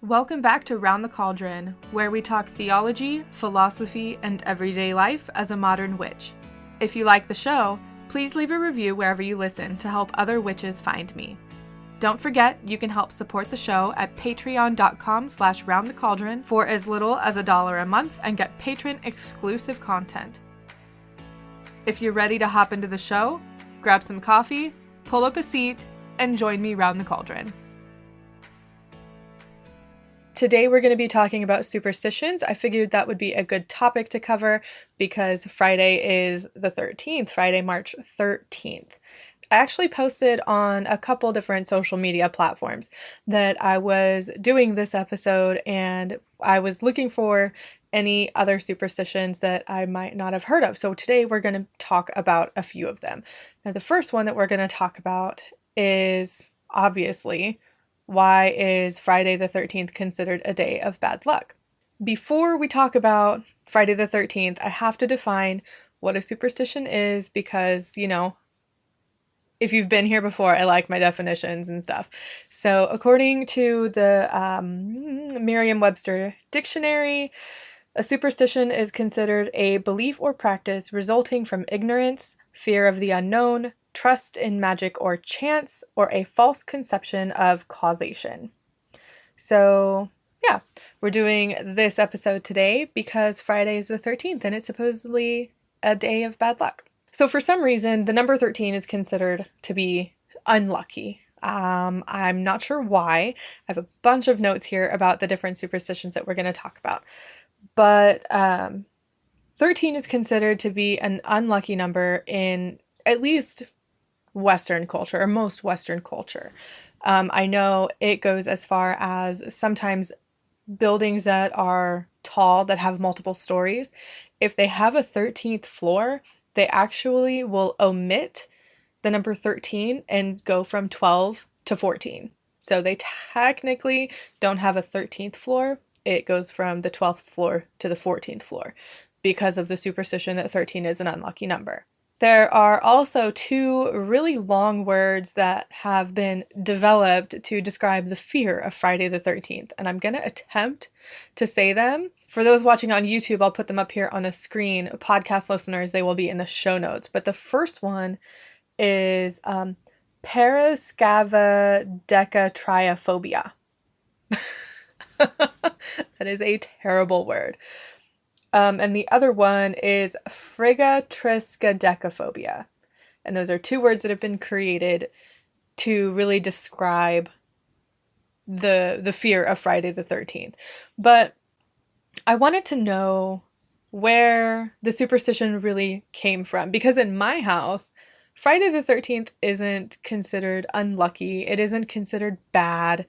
Welcome back to Round the Cauldron, where we talk theology, philosophy, and everyday life as a modern witch. If you like the show, please leave a review wherever you listen to help other witches find me. Don't forget, you can help support the show at patreon.com/roundthecauldron for as little as $1 a month and get patron-exclusive content. If you're ready to hop into the show, grab some coffee, pull up a seat, and join me round the cauldron. Today we're going to be talking about superstitions. I figured that would be a good topic to cover because Friday is the 13th, Friday, March 13th. I actually posted on a couple different social media platforms that I was doing this episode, and I was looking for any other superstitions that I might not have heard of. So today we're going to talk about a few of them. Now, the first one that we're going to talk about is obviously, why is Friday the 13th considered a day of bad luck? Before we talk about Friday the 13th, I have to define what a superstition is because, if you've been here before, I like my definitions and stuff. So according to the Merriam-Webster dictionary, a superstition is considered a belief or practice resulting from ignorance, fear of the unknown, trust in magic or chance, or a false conception of causation. So, yeah, we're doing this episode today because Friday is the 13th and it's supposedly a day of bad luck. So for some reason, the number 13 is considered to be unlucky. I'm not sure why. I have a bunch of notes here about the different superstitions that we're going to talk about. But 13 is considered to be an unlucky number in at least Western culture, or most Western culture. I know it goes as far as sometimes buildings that are tall, that have multiple stories, if they have a 13th floor, they actually will omit the number 13 and go from 12 to 14. So they technically don't have a 13th floor. It goes from the 12th floor to the 14th floor because of the superstition that 13 is an unlucky number. There are also two really long words that have been developed to describe the fear of Friday the 13th, and I'm going to attempt to say them. For those watching on YouTube, I'll put them up here on the screen. Podcast listeners, they will be in the show notes. But the first one is parascavadecatriophobia. That is a terrible word. And the other one is frigatriscadecaphobia. And those are two words that have been created to really describe the fear of Friday the 13th. But I wanted to know where the superstition really came from. Because in my house, Friday the 13th isn't considered unlucky. It isn't considered bad.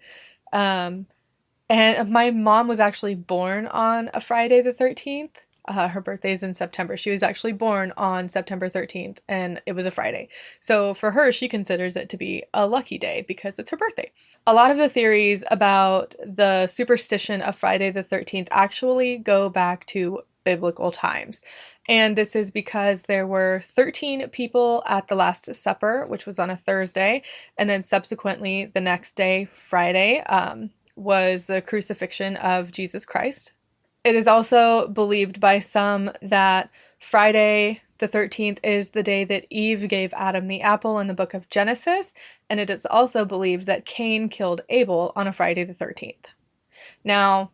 And my mom was actually born on a Friday the 13th. Her birthday is in September. She was actually born on September 13th, and it was a Friday. So for her, she considers it to be a lucky day because it's her birthday. A lot of the theories about the superstition of Friday the 13th actually go back to biblical times. And this is because there were 13 people at the Last Supper, which was on a Thursday, and then subsequently the next day, Friday, was the crucifixion of Jesus Christ. It is also believed by some that Friday the 13th is the day that Eve gave Adam the apple in the book of Genesis, and it is also believed that Cain killed Abel on a Friday the 13th. Now,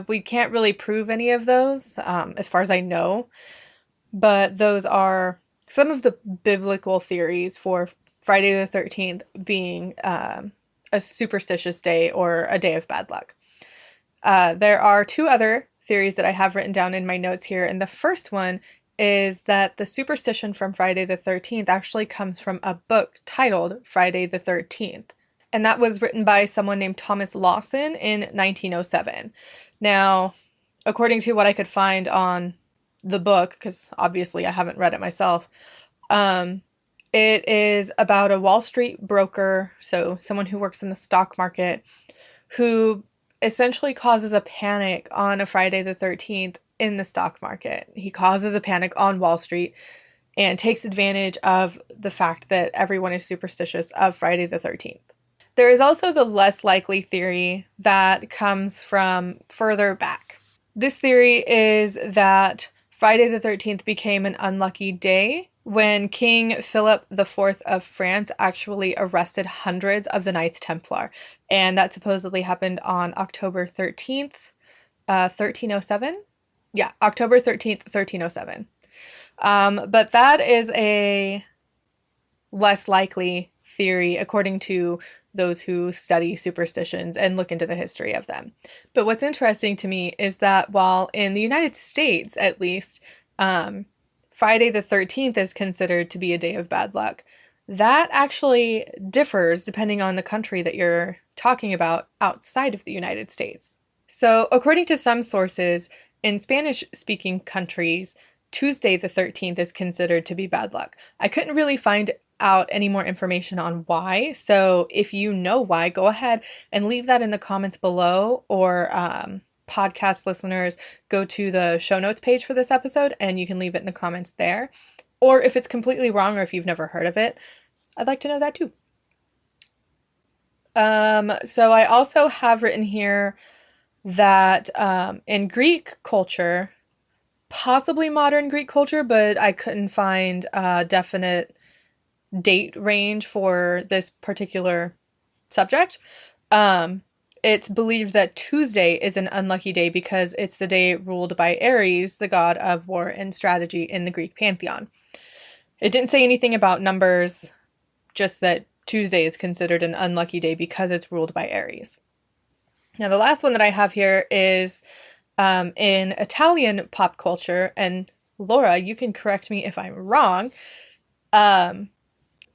we can't really prove any of those, as far as I know, but those are some of the biblical theories for Friday the 13th being a superstitious day or a day of bad luck. There are two other theories that I have written down in my notes here, and the first one is that the superstition from Friday the 13th actually comes from a book titled Friday the 13th, and that was written by someone named Thomas Lawson in 1907. Now, according to what I could find on the book, because obviously I haven't read it myself, it is about a Wall Street broker, so someone who works in the stock market, who essentially causes a panic on a Friday the 13th in the stock market. He causes a panic on Wall Street and takes advantage of the fact that everyone is superstitious of Friday the 13th. There is also the less likely theory that comes from further back. This theory is that Friday the 13th became an unlucky day when King Philip IV of France actually arrested hundreds of the Knights Templar. And that supposedly happened on October 13th, 1307? Yeah, October 13th, 1307. But that is a less likely theory according to those who study superstitions and look into the history of them. But what's interesting to me is that while in the United States, at least, Friday the 13th is considered to be a day of bad luck, that actually differs depending on the country that you're talking about outside of the United States. So, according to some sources, in Spanish-speaking countries, Tuesday the 13th is considered to be bad luck. I couldn't really find out any more information on why, so if you know why, go ahead and leave that in the comments below, or podcast listeners, go to the show notes page for this episode and you can leave it in the comments there. Or if it's completely wrong or if you've never heard of it, I'd like to know that too. So I also have written here that in Greek culture, possibly modern Greek culture, but I couldn't find a definite date range for this particular subject. It's believed that Tuesday is an unlucky day because it's the day ruled by Ares, the god of war and strategy in the Greek pantheon. It didn't say anything about numbers, just that Tuesday is considered an unlucky day because it's ruled by Ares. Now, the last one that I have here is in Italian pop culture, and Laura, you can correct me if I'm wrong.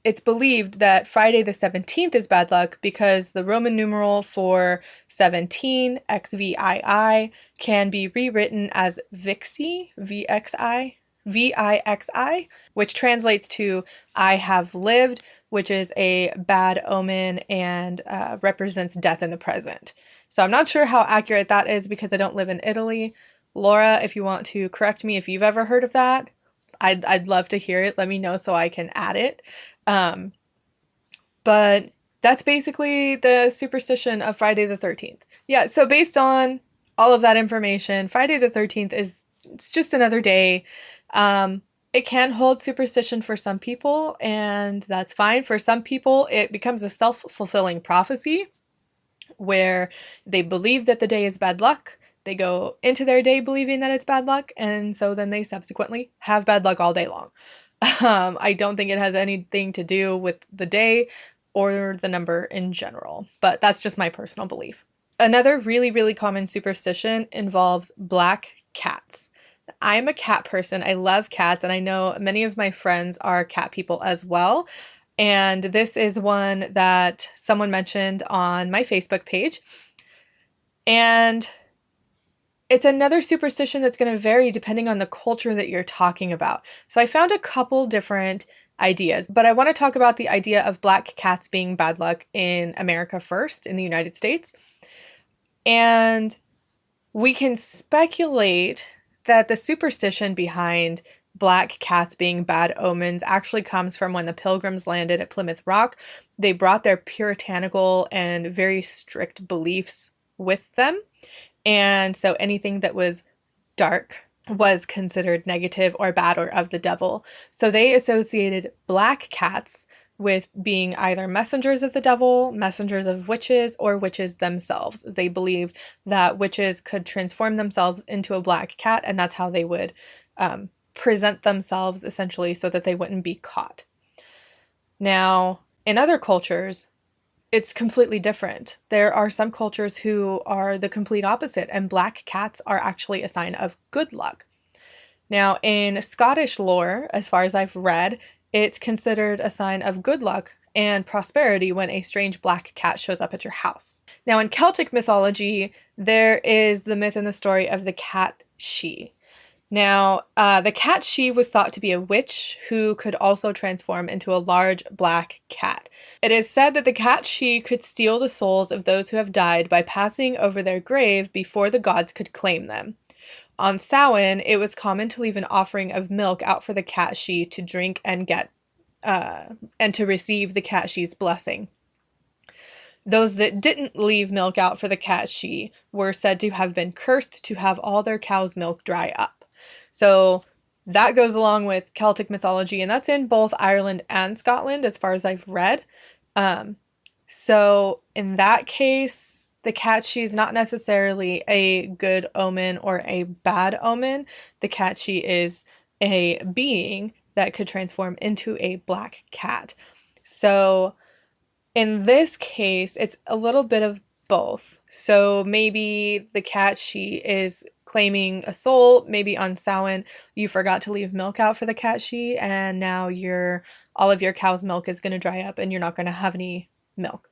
It's believed that Friday the 17th is bad luck because the Roman numeral for 17, XVII, can be rewritten as Vixi, VXI, VIXI, which translates to I have lived, which is a bad omen and represents death in the present. So I'm not sure how accurate that is because I don't live in Italy. Laura, if you want to correct me if you've ever heard of that, I'd love to hear it. Let me know so I can add it. But that's basically the superstition of Friday the 13th. Yeah, so based on all of that information, Friday the 13th it's just another day. It can hold superstition for some people, and that's fine. For some people, it becomes a self-fulfilling prophecy where they believe that the day is bad luck. They go into their day believing that it's bad luck, and so then they subsequently have bad luck all day long. I don't think it has anything to do with the day or the number in general, but that's just my personal belief. Another really, really common superstition involves black cats. I'm a cat person. I love cats, and I know many of my friends are cat people as well. And this is one that someone mentioned on my Facebook page. And it's another superstition that's going to vary depending on the culture that you're talking about. So I found a couple different ideas, but I want to talk about the idea of black cats being bad luck in America first, in the United States. And we can speculate that the superstition behind black cats being bad omens actually comes from when the Pilgrims landed at Plymouth Rock. They brought their puritanical and very strict beliefs with them. And so anything that was dark was considered negative or bad or of the devil. So they associated black cats with being either messengers of the devil, messengers of witches, or witches themselves. They believed that witches could transform themselves into a black cat, and that's how they would present themselves, essentially, so that they wouldn't be caught. Now, in other cultures, it's completely different. There are some cultures who are the complete opposite, and black cats are actually a sign of good luck. Now, in Scottish lore, as far as I've read, it's considered a sign of good luck and prosperity when a strange black cat shows up at your house. Now, in Celtic mythology, there is the myth and the story of the cat she. Now, the cat she was thought to be a witch who could also transform into a large black cat. It is said that the cat she could steal the souls of those who have died by passing over their grave before the gods could claim them. On Samhain, it was common to leave an offering of milk out for the cat she to drink and get, and to receive the cat she's blessing. Those that didn't leave milk out for the cat she were said to have been cursed to have all their cow's milk dry up. So that goes along with Celtic mythology, and that's in both Ireland and Scotland, as far as I've read. Um, so in that case, the cat she is not necessarily a good omen or a bad omen. The cat she is a being that could transform into a black cat. So in this case, it's a little bit of both. So maybe the cat she is claiming a soul. Maybe on Samhain you forgot to leave milk out for the cat she, and now all of your cow's milk is going to dry up and you're not going to have any milk.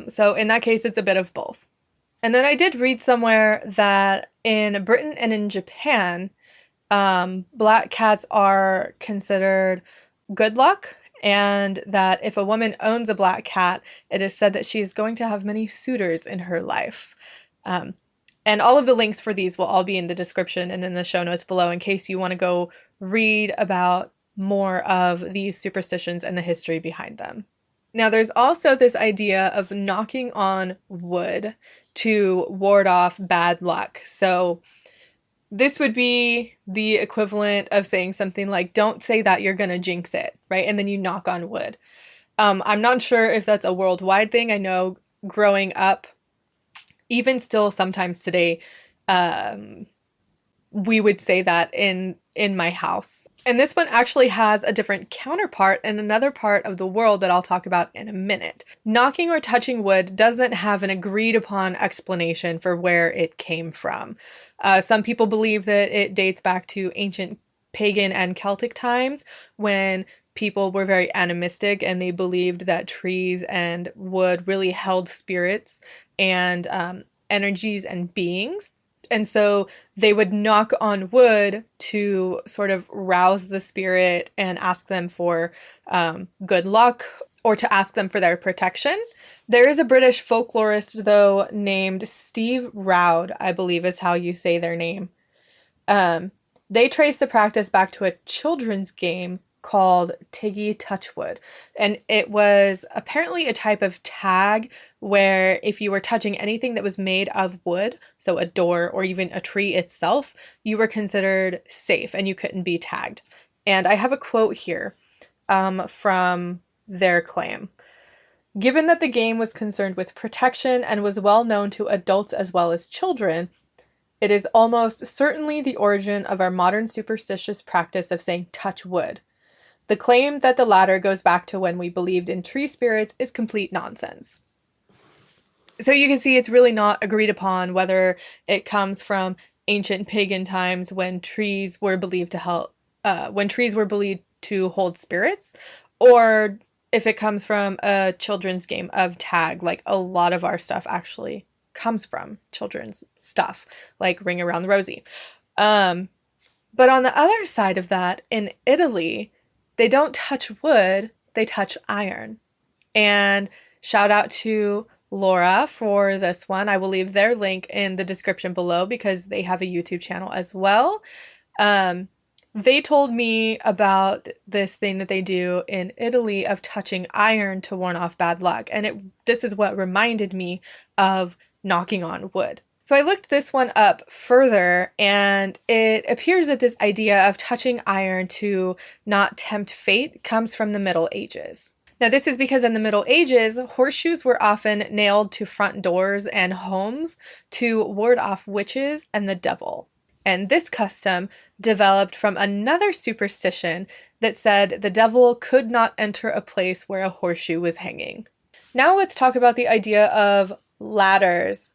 So in that case, it's a bit of both. And then I did read somewhere that in Britain and in Japan, black cats are considered good luck, and that if a woman owns a black cat, it is said that she is going to have many suitors in her life. And all of the links for these will all be in the description and in the show notes below in case you want to go read about more of these superstitions and the history behind them. Now, there's also this idea of knocking on wood to ward off bad luck. So this would be the equivalent of saying something like, don't say that, you're going to jinx it, right? And then you knock on wood. I'm not sure if that's a worldwide thing. I know growing up, even still sometimes today, we would say that in my house. And this one actually has a different counterpart in another part of the world that I'll talk about in a minute. Knocking or touching wood doesn't have an agreed upon explanation for where it came from. Some people believe that it dates back to ancient pagan and Celtic times when people were very animistic and they believed that trees and wood really held spirits and energies and beings. And so they would knock on wood to sort of rouse the spirit and ask them for good luck or to ask them for their protection. There is a British folklorist, though, named Steve Roud, I believe is how you say their name. They trace the practice back to a children's game called Tiggy Touchwood. And it was apparently a type of tag where if you were touching anything that was made of wood, so a door or even a tree itself, you were considered safe and you couldn't be tagged. And I have a quote here from their claim. Given that the game was concerned with protection and was well known to adults as well as children, it is almost certainly the origin of our modern superstitious practice of saying touch wood. The claim that the latter goes back to when we believed in tree spirits is complete nonsense. So you can see it's really not agreed upon whether it comes from ancient pagan times when trees were believed to hold spirits, or if it comes from a children's game of tag. Like a lot of our stuff actually comes from children's stuff, like Ring Around the Rosie. But on the other side of that, in Italy, they don't touch wood, they touch iron. And shout out to Laura for this one. I will leave their link in the description below because they have a YouTube channel as well. They told me about this thing that they do in Italy of touching iron to warn off bad luck. And this is what reminded me of knocking on wood. So I looked this one up further, and it appears that this idea of touching iron to not tempt fate comes from the Middle Ages. Now, this is because in the Middle Ages, horseshoes were often nailed to front doors and homes to ward off witches and the devil. And this custom developed from another superstition that said the devil could not enter a place where a horseshoe was hanging. Now let's talk about the idea of ladders.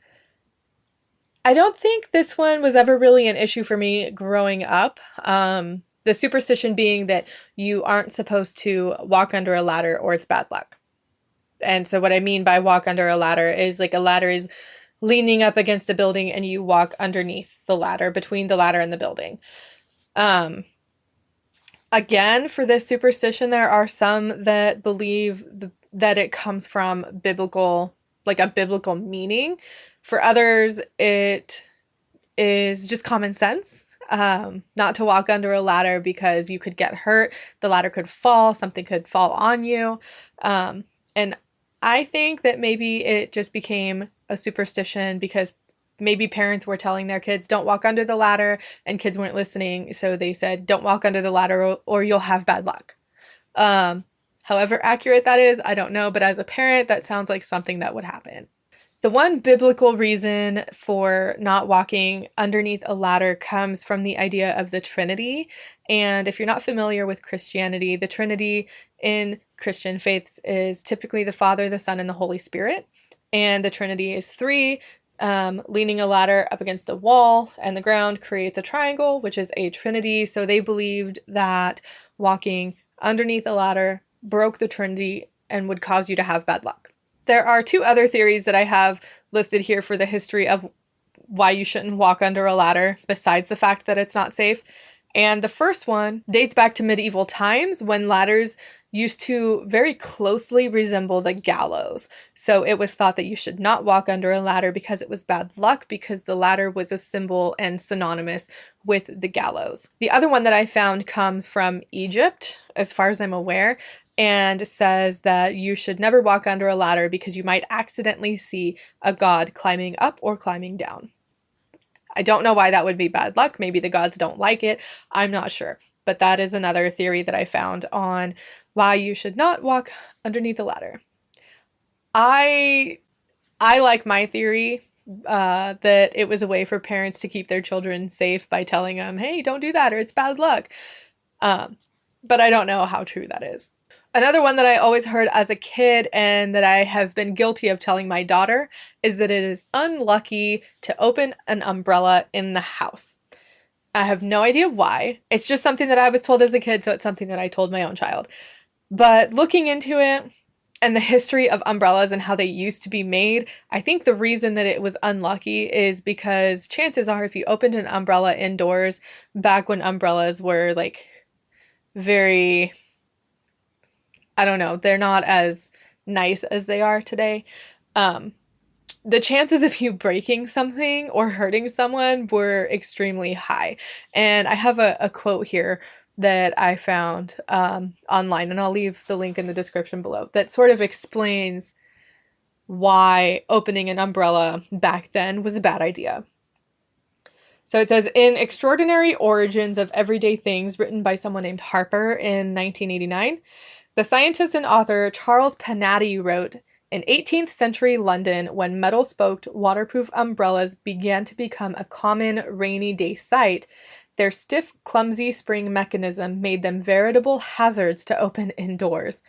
I don't think this one was ever really an issue for me growing up. The superstition being that you aren't supposed to walk under a ladder or it's bad luck. And so what I mean by walk under a ladder is like a ladder is leaning up against a building and you walk underneath the ladder, between the ladder and the building. Again, for this superstition, there are some that believe that it comes from biblical, like a biblical meaning. For others, it is just common sense. Not to walk under a ladder because you could get hurt, the ladder could fall, something could fall on you. And I think that maybe it just became a superstition because maybe parents were telling their kids, don't walk under the ladder, and kids weren't listening. So they said, don't walk under the ladder or you'll have bad luck. Um, However accurate that is, I don't know. But as a parent, that sounds like something that would happen. The one biblical reason for not walking underneath a ladder comes from the idea of the Trinity. And if you're not familiar with Christianity, the Trinity in Christian faiths is typically the Father, the Son, and the Holy Spirit. And the Trinity is three. Leaning a ladder up against a wall and the ground creates a triangle, which is a Trinity. So they believed that walking underneath a ladder broke the Trinity and would cause you to have bad luck. There are two other theories that I have listed here for the history of why you shouldn't walk under a ladder, besides the fact that it's not safe. And the first one dates back to medieval times when ladders used to very closely resemble the gallows. So it was thought that you should not walk under a ladder because it was bad luck, because the ladder was a symbol and synonymous with the gallows. The other one that I found comes from Egypt, as far as I'm aware, and says that you should never walk under a ladder because you might accidentally see a god climbing up or climbing down. I don't know why that would be bad luck. Maybe the gods don't like it. I'm not sure. But that is another theory that I found on why you should not walk underneath a ladder. I like my theory that it was a way for parents to keep their children safe by telling them, hey, don't do that or it's bad luck. But I don't know how true that is. Another one that I always heard as a kid and that I have been guilty of telling my daughter is that it is unlucky to open an umbrella in the house. I have no idea why. It's just something that I was told as a kid, so it's something that I told my own child. But looking into it and the history of umbrellas and how they used to be made, I think the reason that it was unlucky is because chances are if you opened an umbrella indoors, back when umbrellas were like very... I don't know, they're not as nice as they are today. The chances of you breaking something or hurting someone were extremely high. And I have a quote here that I found online, and I'll leave the link in the description below, that sort of explains why opening an umbrella back then was a bad idea. So it says, in Extraordinary Origins of Everyday Things, written by someone named Harper in 1989, the scientist and author Charles Panatti wrote, in 18th century London, when metal-spoked waterproof umbrellas began to become a common rainy day sight, their stiff, clumsy spring mechanism made them veritable hazards to open indoors.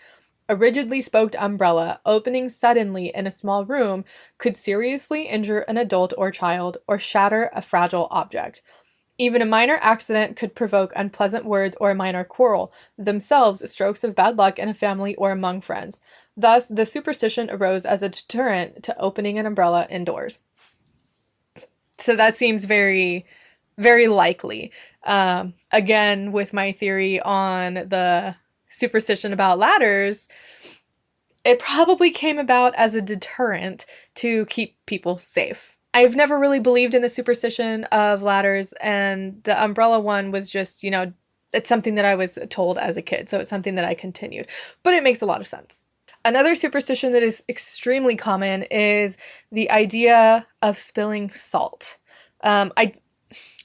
A rigidly spoked umbrella opening suddenly in a small room could seriously injure an adult or child or shatter a fragile object. Even a minor accident could provoke unpleasant words or a minor quarrel, themselves strokes of bad luck in a family or among friends. Thus, the superstition arose as a deterrent to opening an umbrella indoors. So that seems very, very likely. Again, with my theory on the superstition about ladders, it probably came about as a deterrent to keep people safe. I've never really believed in the superstition of ladders, and the umbrella one was just, it's something that I was told as a kid, so it's something that I continued. But it makes a lot of sense. Another superstition that is extremely common is the idea of spilling salt. I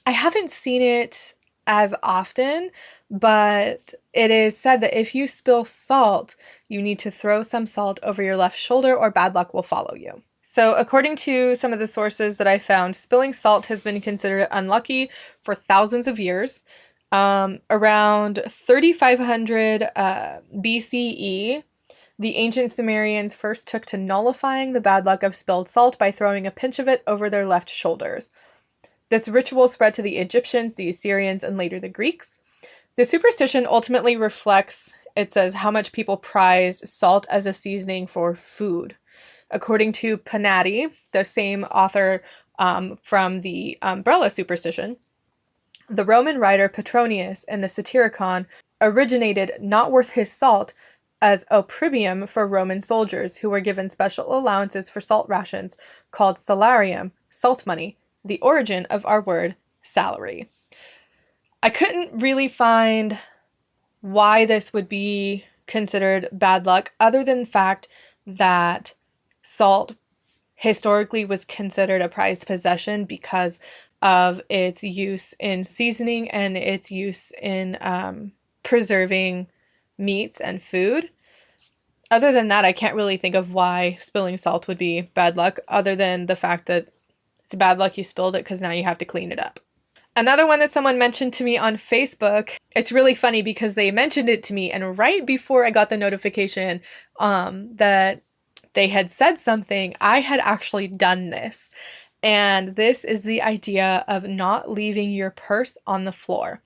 haven't seen it as often, but it is said that if you spill salt, you need to throw some salt over your left shoulder or bad luck will follow you. So according to some of the sources that I found, spilling salt has been considered unlucky for thousands of years. Around 3500 BCE, the ancient Sumerians first took to nullifying the bad luck of spilled salt by throwing a pinch of it over their left shoulders. This ritual spread to the Egyptians, the Assyrians, and later the Greeks. The superstition ultimately reflects, it says, how much people prized salt as a seasoning for food. According to Panatti, the same author from the umbrella superstition, the Roman writer Petronius in the Satyricon originated not worth his salt as opprobrium for Roman soldiers who were given special allowances for salt rations called salarium, salt money, the origin of our word salary. I couldn't really find why this would be considered bad luck other than the fact that salt historically was considered a prized possession because of its use in seasoning and its use in preserving meats and food. Other than that, I can't really think of why spilling salt would be bad luck, other than the fact that it's bad luck you spilled it because now you have to clean it up. Another one that someone mentioned to me on Facebook, it's really funny because they mentioned it to me, and right before I got the notification that they had said something, I had actually done this. And this is the idea of not leaving your purse on the floor.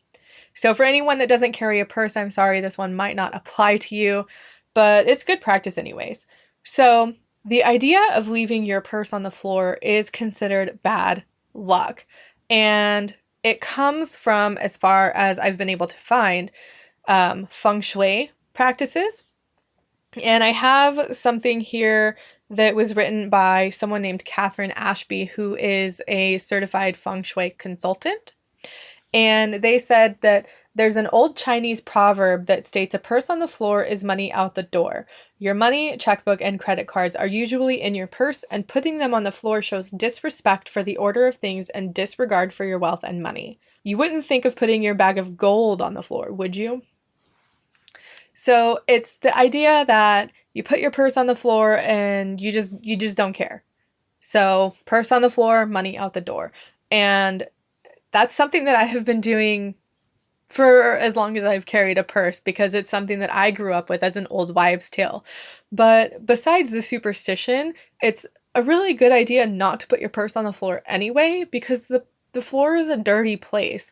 So for anyone that doesn't carry a purse, I'm sorry, this one might not apply to you, but it's good practice anyways. So the idea of leaving your purse on the floor is considered bad luck. And it comes from, as far as I've been able to find, feng shui practices. And I have something here that was written by someone named Catherine Ashby, who is a certified feng shui consultant. And they said that there's an old Chinese proverb that states a purse on the floor is money out the door. Your money, checkbook, and credit cards are usually in your purse, and putting them on the floor shows disrespect for the order of things and disregard for your wealth and money. You wouldn't think of putting your bag of gold on the floor, would you? So it's the idea that you put your purse on the floor and you just don't care. So purse on the floor, money out the door. And that's something that I have been doing for as long as I've carried a purse, because it's something that I grew up with as an old wives' tale. But besides the superstition, it's a really good idea not to put your purse on the floor anyway, because the floor is a dirty place.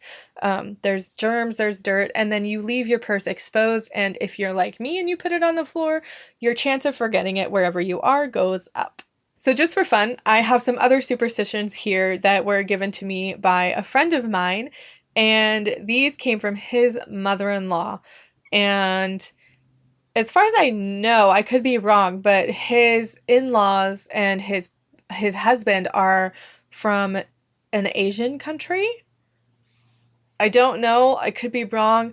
There's germs, there's dirt, and then you leave your purse exposed, and if you're like me and you put it on the floor, your chance of forgetting it wherever you are goes up. So just for fun, I have some other superstitions here that were given to me by a friend of mine, and these came from his mother-in-law. And as far as I know, I could be wrong, but his in-laws and his husband are from an Asian country. I don't know, I could be wrong.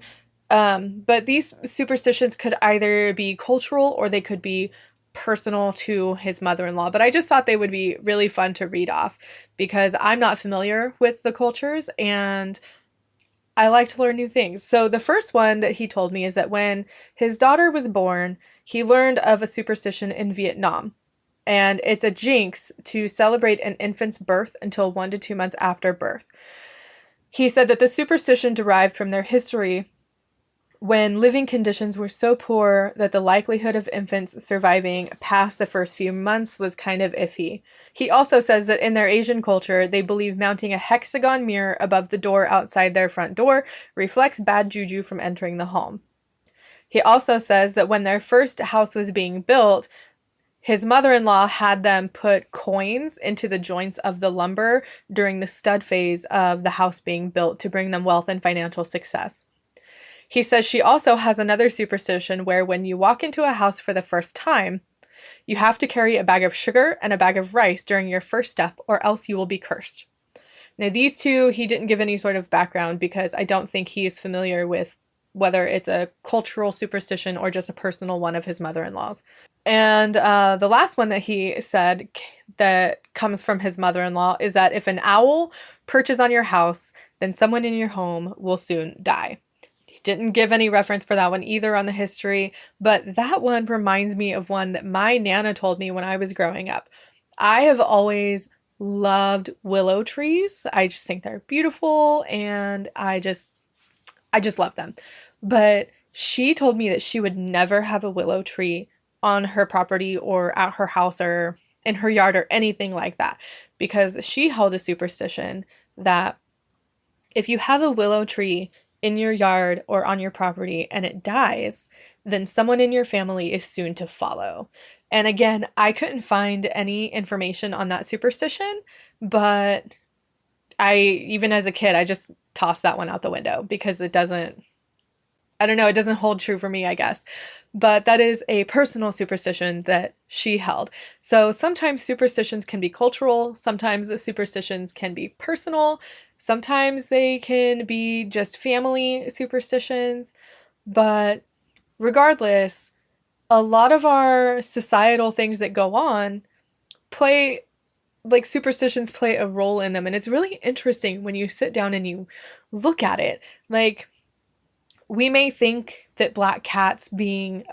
But these superstitions could either be cultural or they could be personal to his mother-in-law. But I just thought they would be really fun to read off because I'm not familiar with the cultures and I like to learn new things. So the first one that he told me is that when his daughter was born, he learned of a superstition in Vietnam. And it's a jinx to celebrate an infant's birth until 1 to 2 months after birth. He said that the superstition derived from their history when living conditions were so poor that the likelihood of infants surviving past the first few months was kind of iffy. He also says that in their Asian culture, they believe mounting a hexagon mirror above the door outside their front door reflects bad juju from entering the home. He also says that when their first house was being built, his mother-in-law had them put coins into the joints of the lumber during the stud phase of the house being built to bring them wealth and financial success. He says she also has another superstition where when you walk into a house for the first time, you have to carry a bag of sugar and a bag of rice during your first step or else you will be cursed. Now these two, he didn't give any sort of background because I don't think he's familiar with whether it's a cultural superstition or just a personal one of his mother-in-law's. And the last one that he said that comes from his mother-in-law is that if an owl perches on your house, then someone in your home will soon die. He didn't give any reference for that one either on the history, but that one reminds me of one that my Nana told me when I was growing up. I have always loved willow trees. I just think they're beautiful and I just love them. But she told me that she would never have a willow tree on her property or at her house or in her yard or anything like that because she held a superstition that if you have a willow tree in your yard or on your property and it dies, then someone in your family is soon to follow. And again, I couldn't find any information on that superstition, but even as a kid, I just tossed that one out the window because it doesn't hold true for me, I guess. But that is a personal superstition that she held. So sometimes superstitions can be cultural, sometimes the superstitions can be personal, sometimes they can be just family superstitions, but regardless, a lot of our societal things that go on play, like superstitions play a role in them. And it's really interesting when you sit down and you look at it. Like, we may think that black cats being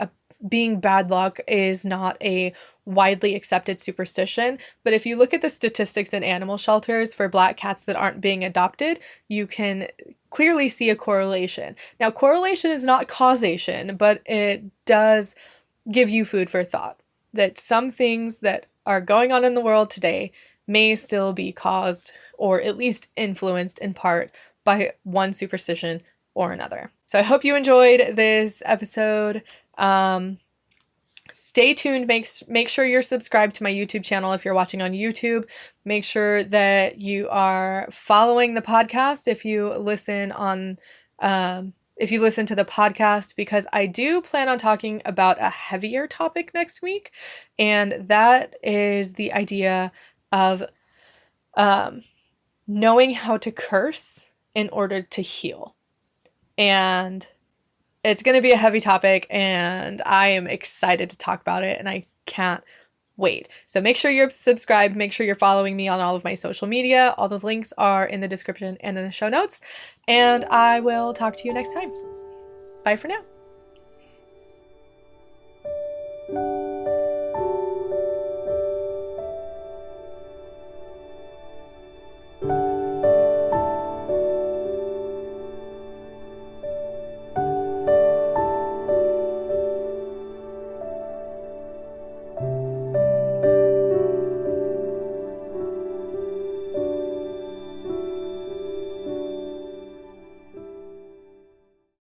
bad luck is not a widely accepted superstition, but if you look at the statistics in animal shelters for black cats that aren't being adopted, you can clearly see a correlation. Now, correlation is not causation, but it does give you food for thought that some things that are going on in the world today may still be caused or at least influenced in part by one superstition or another. So I hope you enjoyed this episode. Stay tuned. Make sure you're subscribed to my YouTube channel if you're watching on YouTube. Make sure that you are following the podcast if you listen to the podcast, because I do plan on talking about a heavier topic next week, and that is the idea of knowing how to curse in order to heal. And it's going to be a heavy topic, and I am excited to talk about it, and I can't wait. So make sure you're subscribed. Make sure you're following me on all of my social media. All the links are in the description and in the show notes. And I will talk to you next time. Bye for now.